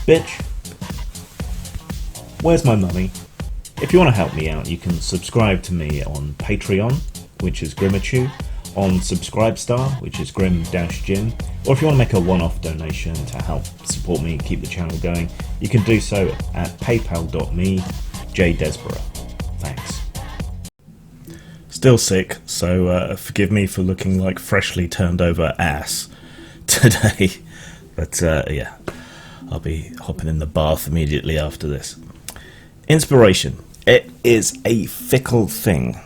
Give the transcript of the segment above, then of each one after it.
Bitch, where's my money? If you want to help me out, you can subscribe to me on Patreon, which is Grimachu, on Subscribestar, which is Grim-Jim, or if you want to make a one-off donation to help support me and keep the channel going, you can do so at paypal.me/JDesborough. Thanks. Still sick, so forgive me for looking like freshly turned over ass today, but yeah, I'll be hopping in the bath immediately after this. Inspiration. It is a fickle thing.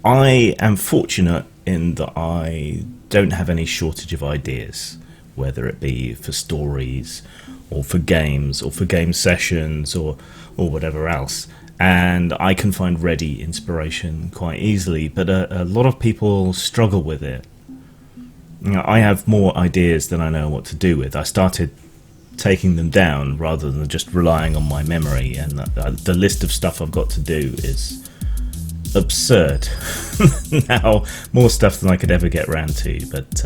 I am fortunate in that I don't have any shortage of ideas, whether it be for stories or for games or for game sessions or whatever else, and I can find ready inspiration quite easily, but a lot of people struggle with it. You know, I have more ideas than I know what to do with. I started taking them down rather than just relying on my memory, and the list of stuff I've got to do is absurd. Now, more stuff than I could ever get round to, but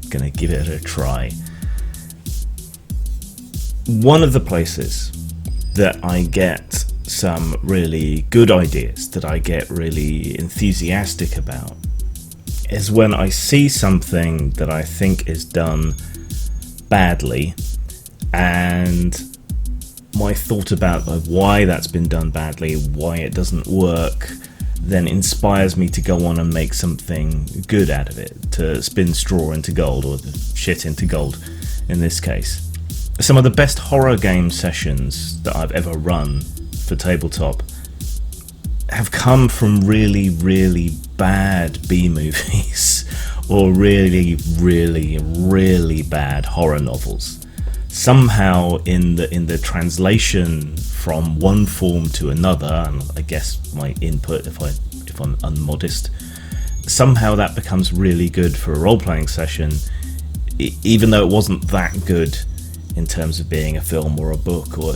gonna give it a try. One of the places that I get some really good ideas, that I get really enthusiastic about, is when I see something that I think is done badly, and my thought about why that's been done badly, why it doesn't work, then inspires me to go on and make something good out of it, to spin straw into gold, or shit into gold in this case. Some of the best horror game sessions that I've ever run for tabletop have come from really, really bad B-movies or really, really, really bad horror novels. Somehow in the translation from one form to another, and I guess my input if I'm unmodest, somehow that becomes really good for a role-playing session, even though it wasn't that good in terms of being a film or a book or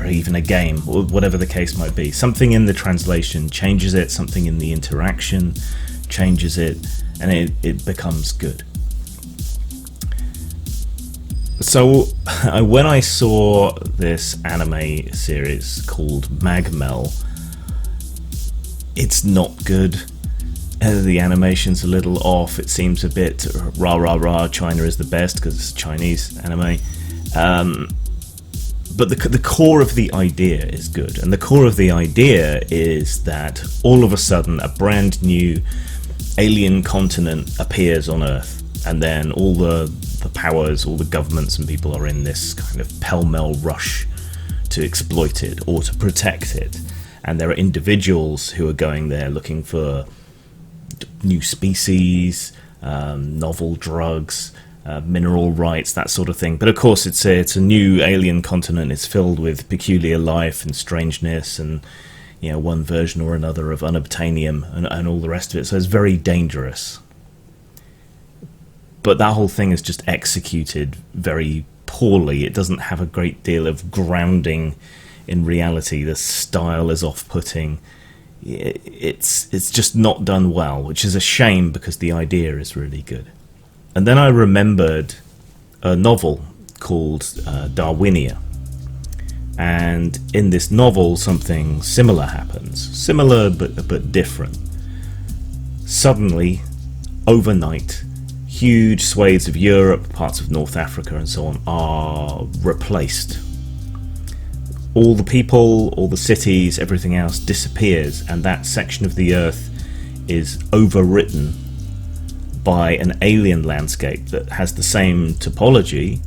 even a game, or whatever the case might be. Something in the translation changes it, something in the interaction changes it, and it becomes good. So when I saw this anime series called Magmell, it's not good. The animation's a little off. It seems a bit rah rah rah, China is the best because it's Chinese anime. But the core of the idea is good, and the core of the idea is that all of a sudden a brand new alien continent appears on Earth, and then all the powers, all the governments and people are in this kind of pell-mell rush to exploit it or to protect it, and there are individuals who are going there looking for new species, novel drugs, mineral rights, that sort of thing. But of course it's a new alien continent. It's filled with peculiar life and strangeness and, you know, one version or another of unobtainium and all the rest of it, so it's very dangerous. But that whole thing is just executed very poorly. It doesn't have a great deal of grounding in reality. The style is off-putting. It's just not done well, which is a shame because the idea is really good. And then I remembered a novel called Darwinia. And in this novel, something similar happens. Similar but different. Suddenly, overnight, huge swathes of Europe, parts of North Africa and so on are replaced. All the people, all the cities, everything else disappears, and that section of the earth is overwritten by an alien landscape that has the same topology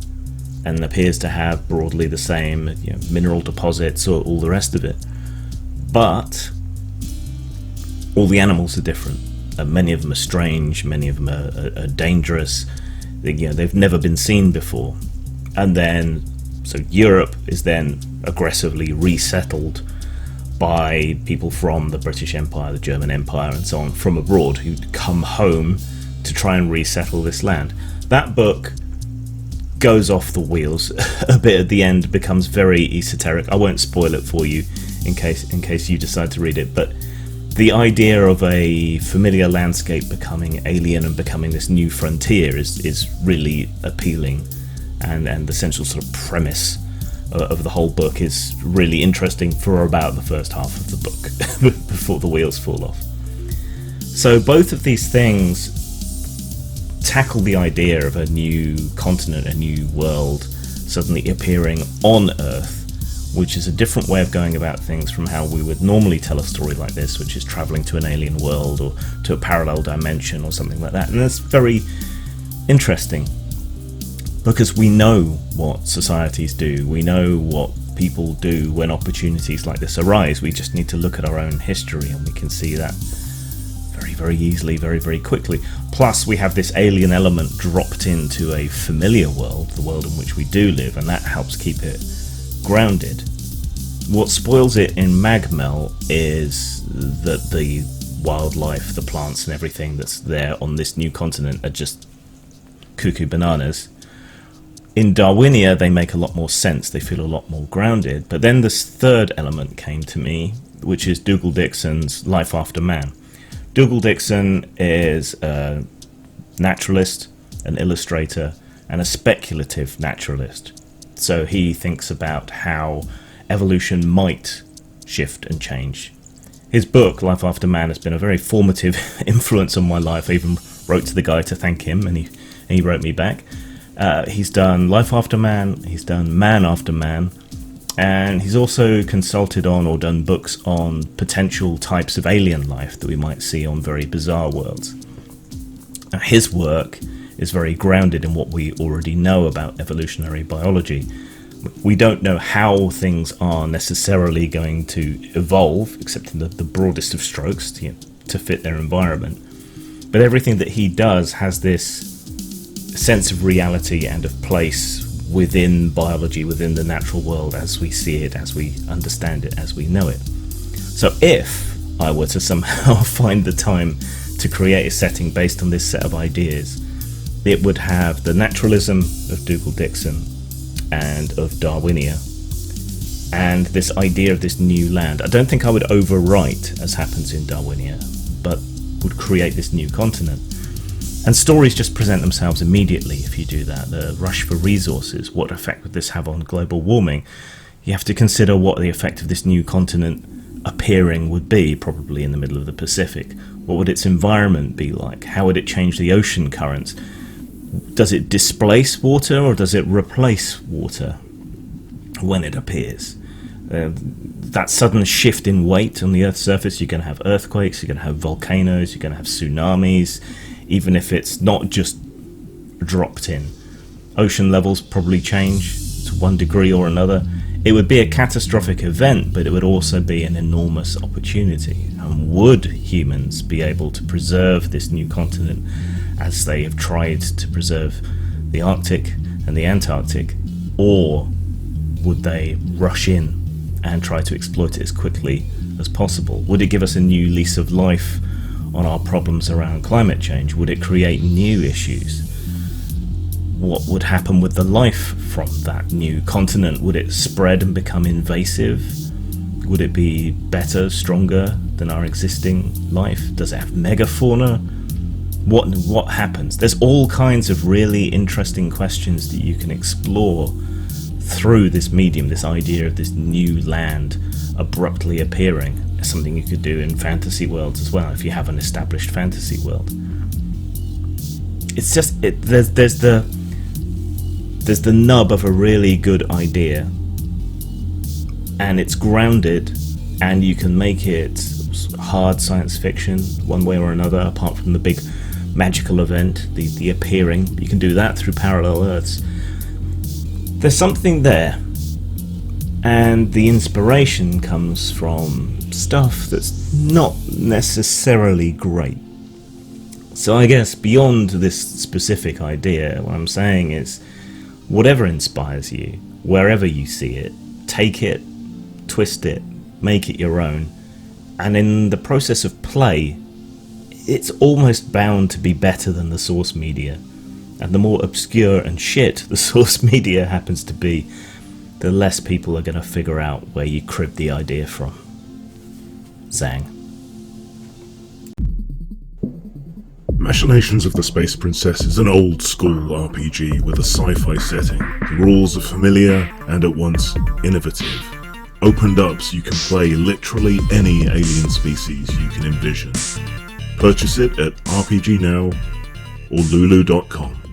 and appears to have broadly the same, you know, mineral deposits or all the rest of it. But all the animals are different. Many of them are strange, many of them are dangerous. They've never been seen before. And then, so Europe is then aggressively resettled by people from the British Empire, the German Empire, and so on, from abroad, who come home to try and resettle this land. That book goes off the wheels a bit at the end, becomes very esoteric. I won't spoil it for you in case you decide to read it, but the idea of a familiar landscape becoming alien and becoming this new frontier is really appealing and the central sort of premise of the whole book is really interesting for about the first half of the book before the wheels fall off. So both of these things tackle the idea of a new continent, a new world suddenly appearing on Earth, which is a different way of going about things from how we would normally tell a story like this, which is travelling to an alien world or to a parallel dimension or something like that. And that's very interesting, because we know what societies do, we know what people do when opportunities like this arise. We just need to look at our own history and we can see that very, very easily, very, very quickly. Plus, we have this alien element dropped into a familiar world, the world in which we do live, and that helps keep it grounded. What spoils it in Magmell is that the wildlife, the plants and everything that's there on this new continent are just cuckoo bananas. In Darwinia, they make a lot more sense, they feel a lot more grounded. But then this third element came to me, which is Dougal Dixon's Life After Man. Dougal Dixon is a naturalist, an illustrator, and a speculative naturalist. So he thinks about how evolution might shift and change. His book, Life After Man, has been a very formative influence on my life. I even wrote to the guy to thank him, and he wrote me back. He's done Life After Man, he's done Man After Man, and he's also consulted on or done books on potential types of alien life that we might see on very bizarre worlds. Now, his work is very grounded in what we already know about evolutionary biology. We don't know how things are necessarily going to evolve, except in the broadest of strokes, to fit their environment. But everything that he does has this sense of reality and of place within biology, within the natural world as we see it, as we understand it, as we know it. So if I were to somehow find the time to create a setting based on this set of ideas, it would have the naturalism of Dougal Dixon and of Darwinia, and this idea of this new land. I don't think I would overwrite, as happens in Darwinia, but would create this new continent. And stories just present themselves immediately if you do that. The rush for resources, what effect would this have on global warming? You have to consider what the effect of this new continent appearing would be, probably in the middle of the Pacific. What would its environment be like? How would it change the ocean currents? Does it displace water or does it replace water when it appears? That sudden shift in weight on the Earth's surface, you're going to have earthquakes, you're going to have volcanoes, you're going to have tsunamis, even if it's not just dropped in. Ocean levels probably change to 1 degree or another. It would be a catastrophic event, but it would also be an enormous opportunity. And would humans be able to preserve this new continent as they have tried to preserve the Arctic and the Antarctic? Or would they rush in and try to exploit it as quickly as possible? Would it give us a new lease of life on our problems around climate change? Would it create new issues? What would happen with the life from that new continent? Would it spread and become invasive? Would it be better, stronger than our existing life? Does it have megafauna? What happens? There's all kinds of really interesting questions that you can explore through this medium, this idea of this new land abruptly appearing. It's something you could do in fantasy worlds as well, if you have an established fantasy world. It's just there's the nub of a really good idea, and it's grounded, and you can make it hard science fiction one way or another, apart from the big magical event, the appearing. You can do that through parallel Earths. There's something there, and the inspiration comes from stuff that's not necessarily great. So I guess beyond this specific idea, what I'm saying is, whatever inspires you, wherever you see it, take it, twist it, make it your own, and in the process of play, it's almost bound to be better than the source media. And the more obscure and shit the source media happens to be, the less people are going to figure out where you cribbed the idea from. Zang. Machinations of the Space Princess is an old-school RPG with a sci-fi setting. The rules are familiar and at once innovative. Opened up so you can play literally any alien species you can envision. Purchase it at RPG Now or Lulu.com.